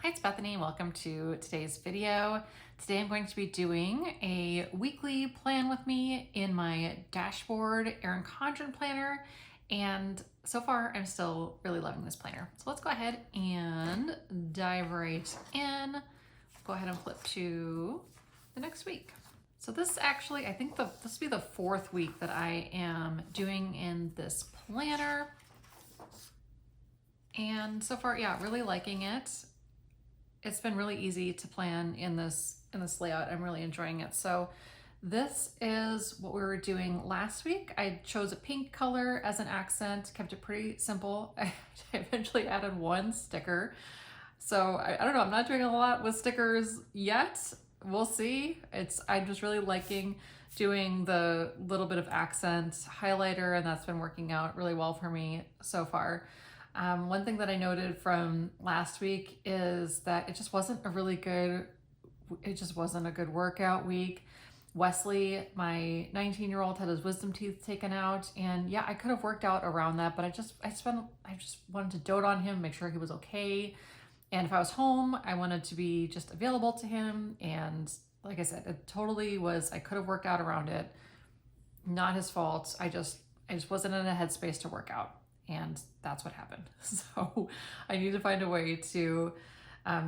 Hi, it's Bethany and welcome to today's video. Today I'm going to be doing a weekly plan with me in my dashboard Erin Condren planner, and so far I'm still really loving this planner. So let's go ahead and dive right in. Go ahead and flip to the next week. So this actually, I think this will be the fourth week that I am doing in this planner. And so far, yeah, really liking it. It's been really easy to plan in this layout. I'm really enjoying it. So this is what we were doing last week. I chose a pink color as an accent, kept it pretty simple. I eventually added one sticker. So I don't know, I'm not doing a lot with stickers yet. We'll see. I'm just really liking doing the little bit of accent highlighter, and that's been working out really well for me so far. One thing that I noted from last week is that it just wasn't a good workout week. Wesley, my 19-year-old, had his wisdom teeth taken out, and yeah, I could have worked out around that, but I just wanted to dote on him, make sure he was okay. And if I was home, I wanted to be just available to him. And like I said, it totally was, I could have worked out around it. Not his fault. I just wasn't in a headspace to work out. And that's what happened. So I need to find a way to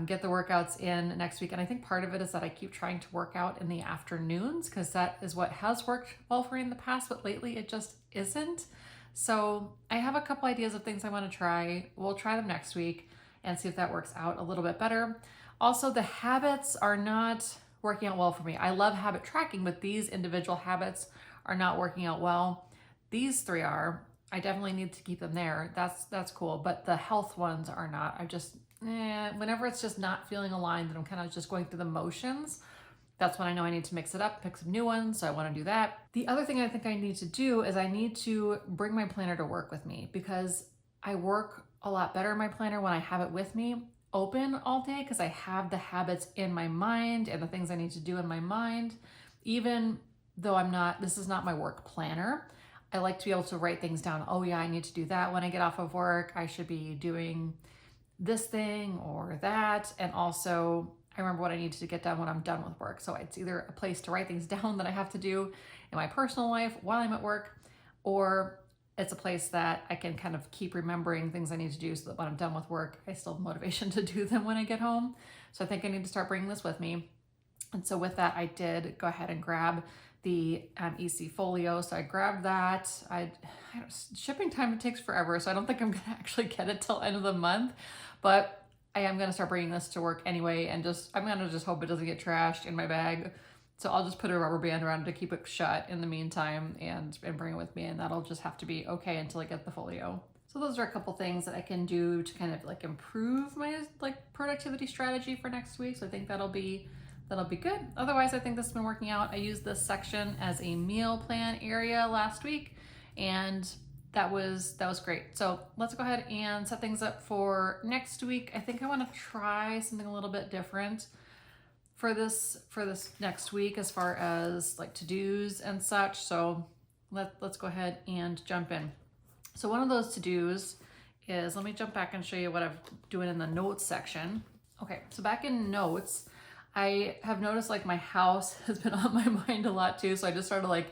get the workouts in next week. And I think part of it is that I keep trying to work out in the afternoons because that is what has worked well for me in the past, but lately it just isn't. So I have a couple ideas of things I want to try. We'll try them next week and see if that works out a little bit better. Also, the habits are not working out well for me. I love habit tracking, but these individual habits are not working out well. These three are. I definitely need to keep them there. That's cool. But the health ones are not. I just, whenever it's just not feeling aligned and I'm kind of just going through the motions, that's when I know I need to mix it up, pick some new ones. So I want to do that. The other thing I think I need to do is I need to bring my planner to work with me, because I work a lot better in my planner when I have it with me open all day, because I have the habits in my mind and the things I need to do in my mind. Even though this is not my work planner, I like to be able to write things down. Oh yeah, I need to do that when I get off of work. I should be doing this thing or that. And also I remember what I need to get done when I'm done with work. So it's either a place to write things down that I have to do in my personal life while I'm at work, or it's a place that I can kind of keep remembering things I need to do so that when I'm done with work, I still have motivation to do them when I get home. So I think I need to start bringing this with me. And so with that, I did go ahead and grab the EC folio. So I grabbed that. Shipping time, it takes forever, so I don't think I'm gonna actually get it till end of the month, but I am gonna start bringing this to work anyway, and I'm gonna just hope it doesn't get trashed in my bag. So I'll just put a rubber band around it to keep it shut in the meantime and bring it with me, and that'll just have to be okay until I get the folio. So those are a couple things that I can do to kind of like improve my productivity strategy for next week. So I think that'll be good. Otherwise, I think this has been working out. I used this section as a meal plan area last week, and that was great. So let's go ahead and set things up for next week. I think I want to try something a little bit different for this next week as far as like to-dos and such. So let's go ahead and jump in. So one of those to-dos is, let me jump back and show you what I'm doing in the notes section. Okay, so back in notes, I have noticed like my house has been on my mind a lot too. So I just started like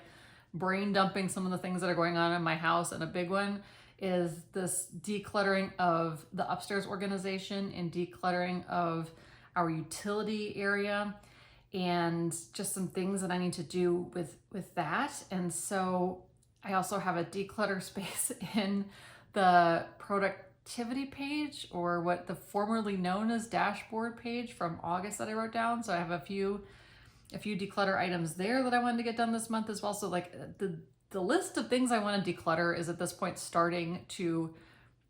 brain dumping some of the things that are going on in my house. And a big one is this decluttering of the upstairs organization and decluttering of our utility area, and just some things that I need to do with that. And so I also have a declutter space in the productivity page, or what the formerly known as dashboard page from August that I wrote down. So I have a few declutter items there that I wanted to get done this month as well. So like the list of things I want to declutter is at this point starting to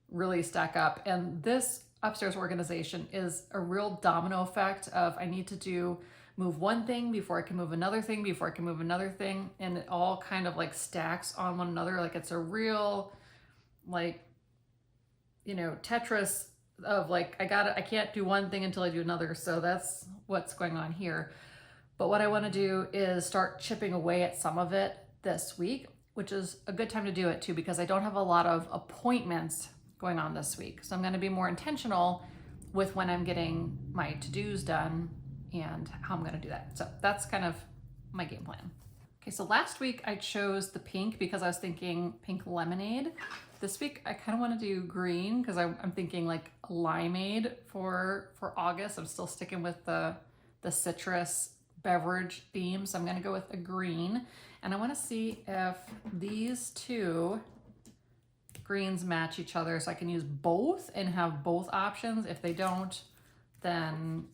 really stack up. And this upstairs organization is a real domino effect of I need to move one thing before I can move another thing, before I can move another thing. And it all kind of like stacks on one another. Like it's a real Tetris of like, I can't do one thing until I do another. So that's what's going on here. But what I want to do is start chipping away at some of it this week, which is a good time to do it too, because I don't have a lot of appointments going on this week. So I'm going to be more intentional with when I'm getting my to-dos done and how I'm gonna do that. So that's kind of my game plan. Okay, so last week I chose the pink because I was thinking pink lemonade. This week I kind of want to do green because I'm thinking like limeade for August. I'm still sticking with the citrus beverage theme, so I'm gonna go with a green. And I want to see if these two greens match each other so I can use both and have both options. If they don't, then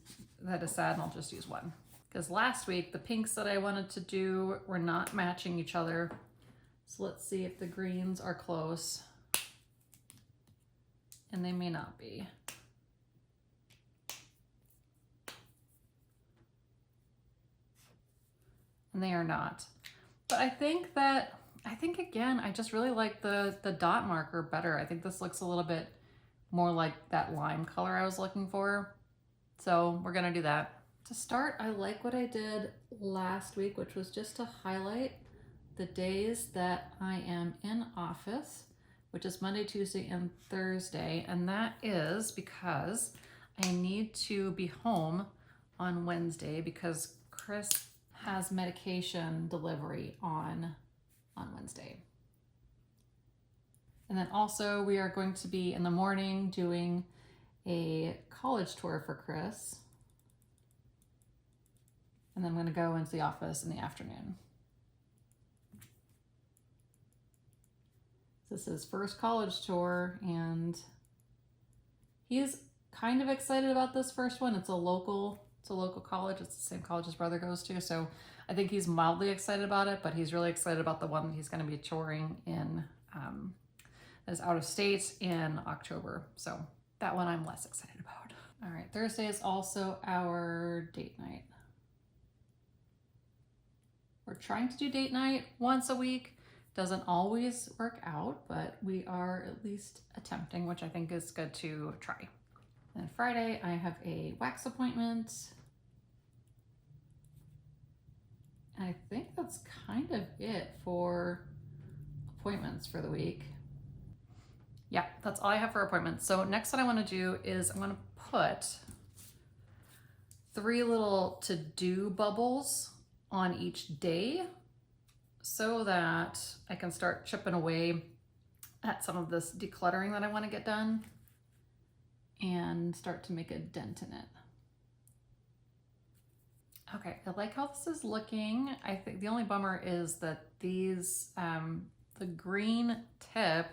that is sad and I'll just use one. Because last week the pinks that I wanted to do were not matching each other. So let's see if the greens are close. And they may not be. And they are not. But I think again, I just really like the dot marker better. I think this looks a little bit more like that lime color I was looking for. So we're gonna do that. To start, I like what I did last week, which was just to highlight the days that I am in office, which is Monday, Tuesday, and Thursday. And that is because I need to be home on Wednesday because Chris has medication delivery on Wednesday. And then also we are going to be in the morning doing a college tour for Chris. And then I'm going to go into the office in the afternoon. This is his first college tour, and he's kind of excited about this first one. It's a local college. It's the same college his brother goes to, so I think he's mildly excited about it, but he's really excited about the one that he's going to be touring in that is out of state in October. So that one I'm less excited about. All right, Thursday is also our date night. We're trying to do date night once a week. Doesn't always work out, but we are at least attempting, which I think is good to try. And Friday, I have a wax appointment. I think that's kind of it for appointments for the week. Yeah, that's all I have for appointments. So next what I want to do is I'm going to put 3 little to-do bubbles on each day so that I can start chipping away at some of this decluttering that I want to get done and start to make a dent in it. Okay, I like how this is looking. I think the only bummer is that these, the green tip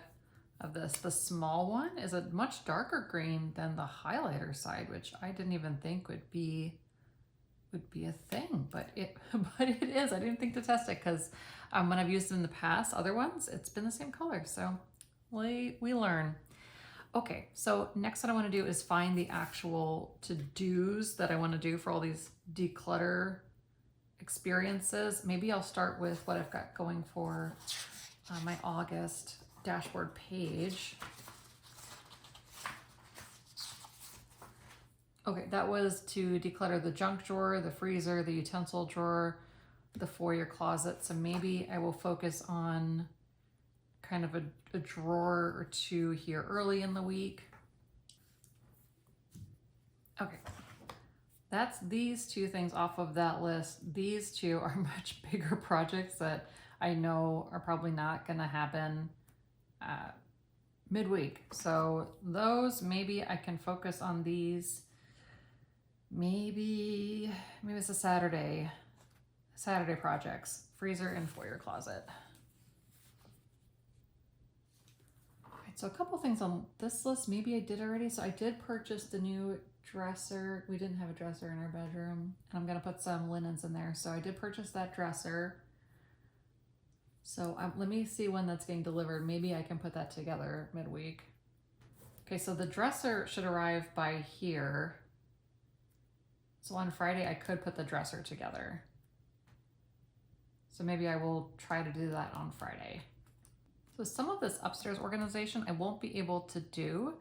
of this, the small one, is a much darker green than the highlighter side, which I didn't even think would be a thing, but it is. I didn't think to test it because when I've used it in the past, other ones, it's been the same color. So we learn. Okay, so next what I want to do is find the actual to-dos that I want to do for all these declutter experiences. Maybe I'll start with what I've got going for my August dashboard page. Okay, that was to declutter the junk drawer, the freezer, the utensil drawer, the foyer closet. So maybe I will focus on kind of a drawer or two here early in the week. Okay, that's these 2 things off of that list. These 2 are much bigger projects that I know are probably not gonna happen midweek. So those, maybe I can focus on these. Maybe it's a Saturday projects, freezer and foyer closet. So a couple things on this list, maybe I did already. So I did purchase the new dresser. We didn't have a dresser in our bedroom, and I'm gonna put some linens in there. So I did purchase that dresser. So let me see when that's getting delivered. Maybe I can put that together midweek. Okay, so the dresser should arrive by here. So on Friday, I could put the dresser together. So maybe I will try to do that on Friday. So some of this upstairs organization I won't be able to do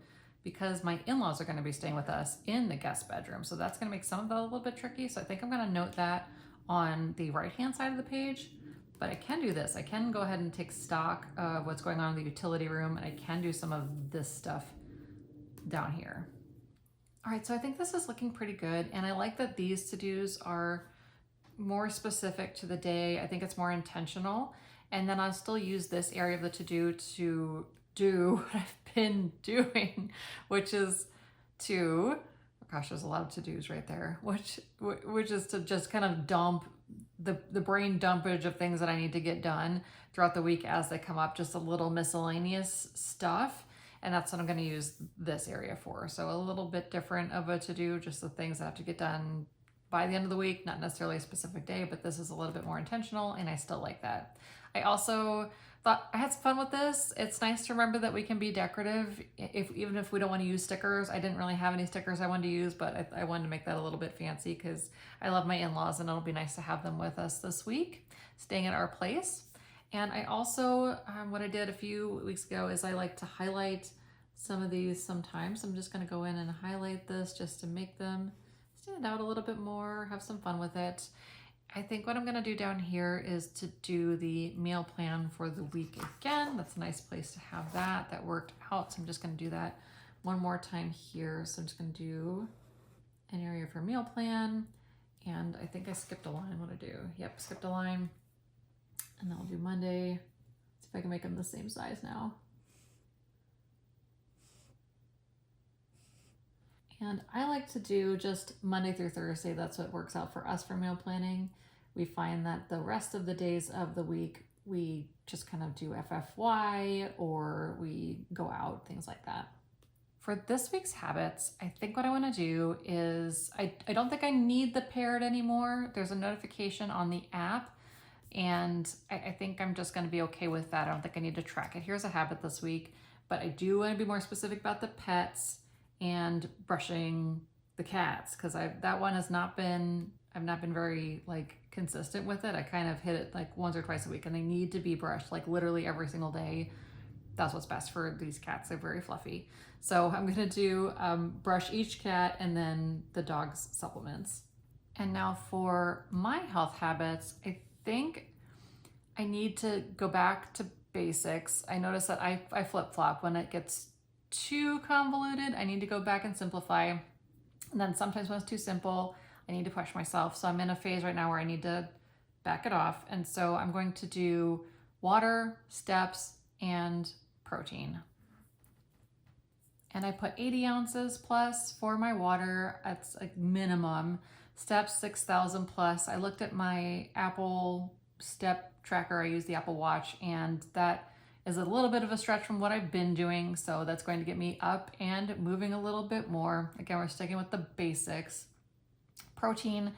because my in-laws are going to be staying with us in the guest bedroom. So that's going to make some of that a little bit tricky. So I think I'm going to note that on the right-hand side of the page. But I can do this. I can go ahead and take stock of what's going on in the utility room, and I can do some of this stuff down here. All right, so I think this is looking pretty good. And I like that these to-dos are more specific to the day. I think it's more intentional. And then I'll still use this area of the to-do to do what I've been doing, which is to, oh gosh, there's a lot of to-dos right there, which is to just kind of dump the brain dumpage of things that I need to get done throughout the week as they come up, just a little miscellaneous stuff. And that's what I'm going to use this area for. So a little bit different of a to-do, just the things that have to get done by the end of the week, not necessarily a specific day, but this is a little bit more intentional and I still like that. I also thought I had some fun with this. It's nice to remember that we can be decorative even if we don't want to use stickers. I didn't really have any stickers I wanted to use, but I wanted to make that a little bit fancy because I love my in-laws and it'll be nice to have them with us this week, staying at our place. And I also, what I did a few weeks ago is I like to highlight some of these sometimes. I'm just going to go in and highlight this just to make them stand out a little bit more, have some fun with it. I think what I'm going to do down here is to do the meal plan for the week again. That's a nice place to have that. That worked out. So I'm just going to do that one more time here. So I'm just going to do an area for meal plan. And I think I skipped a line. What did I do? Yep, skipped a line. And then I'll do Monday. See if I can make them the same size now. And I like to do just Monday through Thursday. That's what works out for us for meal planning. We find that the rest of the days of the week, we just kind of do FFY or we go out, things like that. For this week's habits, I think what I want to do is, I don't think I need the parrot anymore. There's a notification on the app and I think I'm just going to be okay with that. I don't think I need to track it. Here's a habit this week, but I do want to be more specific about the pets and brushing the cats because that one has not been, I've not been very like consistent with it. I kind of hit it like once or twice a week and they need to be brushed like literally every single day. That's what's best for these cats. They're very fluffy. So I'm gonna do brush each cat and then the dog's supplements. And now for my health habits, I think I need to go back to basics. I notice that I flip-flop when it gets too convoluted. I need to go back and simplify. And then sometimes when it's too simple, I need to push myself. So I'm in a phase right now where I need to back it off. And so I'm going to do water, steps, and protein. And I put 80 ounces plus for my water. That's a minimum. Steps 6,000 plus. I looked at my Apple step tracker. I use the Apple Watch and that is a little bit of a stretch from what I've been doing. So that's going to get me up and moving a little bit more. Again, we're sticking with the basics. Protein,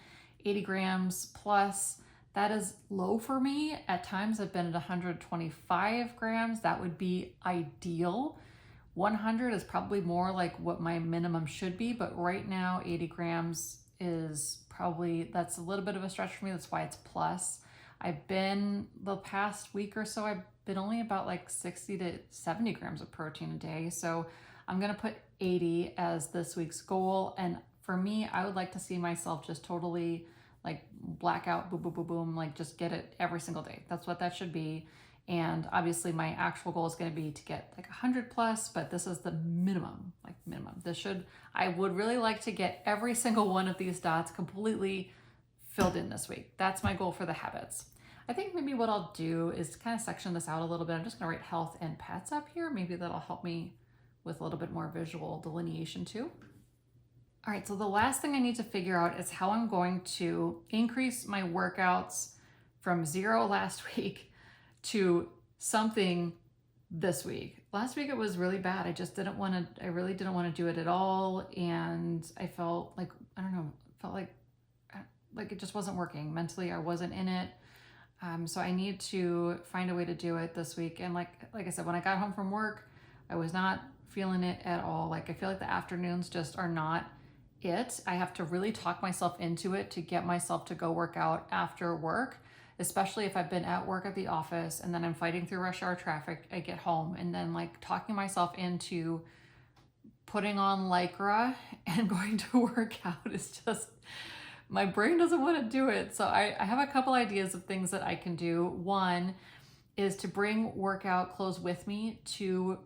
80 grams plus. That is low for me. At times I've been at 125 grams. That would be ideal. 100 is probably more like what my minimum should be, but right now 80 grams is probably, that's a little bit of a stretch for me. That's why it's plus. I've been, the past week or so, I've been only about like 60 to 70 grams of protein a day. So I'm gonna put 80 as this week's goal. And for me, I would like to see myself just totally like blackout, boom, boom, boom, boom, like just get it every single day. That's what that should be. And obviously my actual goal is going to be to get like 100 plus, but this is the minimum, like minimum. This should, I would really like to get every single one of these dots completely filled in this week. That's my goal for the habits. I think maybe what I'll do is kind of section this out a little bit. I'm just going to write health and pets up here. Maybe that'll help me with a little bit more visual delineation too. All right, so the last thing I need to figure out is how I'm going to increase my workouts from 0 last week to something this week. Last week it was really bad. I just didn't want to, I really didn't want to do it at all. And I felt like, I don't know, felt like it just wasn't working. Mentally, I wasn't in it. So I need to find a way to do it this week. And like I said, when I got home from work, I was not feeling it at all. Like I feel like the afternoons just are not it. I have to really talk myself into it to get myself to go work out after work, especially if I've been at work at the office and then I'm fighting through rush hour traffic. I get home and then like talking myself into putting on Lycra and going to work out is just, my brain doesn't want to do it. So I have a couple ideas of things that I can do. One is to bring workout clothes with me to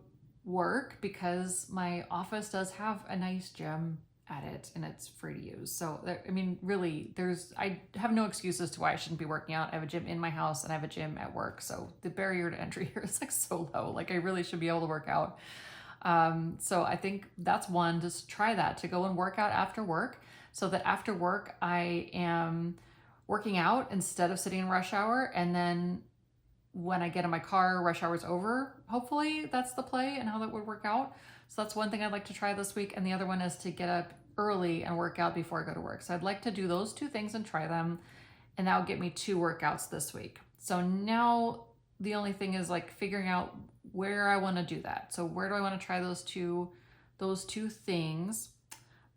work because my office does have a nice gym at it and it's free to use. So I mean, really, I have no excuse as to why I shouldn't be working out. I have a gym in my house and I have a gym at work. So the barrier to entry here is like so low. Like I really should be able to work out. So I think that's one, just try that, to go and work out after work, so that after work I am working out instead of sitting in rush hour. And then when I get in my car, rush hour's over. Hopefully that's the play and how that would work out. So that's one thing I'd like to try this week. And the other one is to get up early and work out before I go to work. So I'd like to do those two things and try them. And that will get me 2 workouts this week. So now the only thing is like figuring out where I want to do that. So where do I want to try those two things?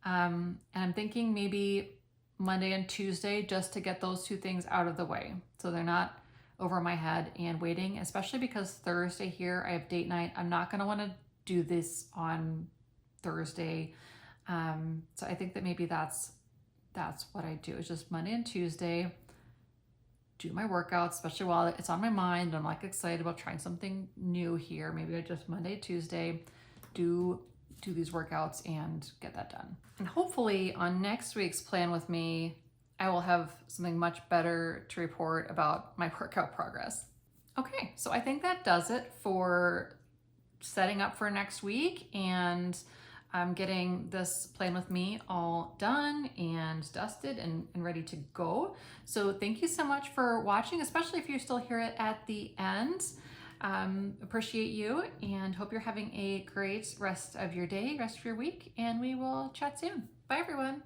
And I'm thinking maybe Monday and Tuesday, just to get those 2 things out of the way, so they're not over my head and waiting, especially because Thursday here I have date night. I'm not going to want to do this on Thursday. So I think that maybe that's what I do. It's just Monday and Tuesday, do my workouts, especially while it's on my mind. I'm like excited about trying something new here. Maybe I just Monday, Tuesday, do these workouts and get that done. And hopefully on next week's Plan With Me, I will have something much better to report about my workout progress. Okay, so I think that does it for setting up for next week and getting this Plan With Me all done and dusted and ready to go. So thank you so much for watching, especially if you're still here at the end. Appreciate you and hope you're having a great rest of your day, rest of your week, and we will chat soon. Bye everyone.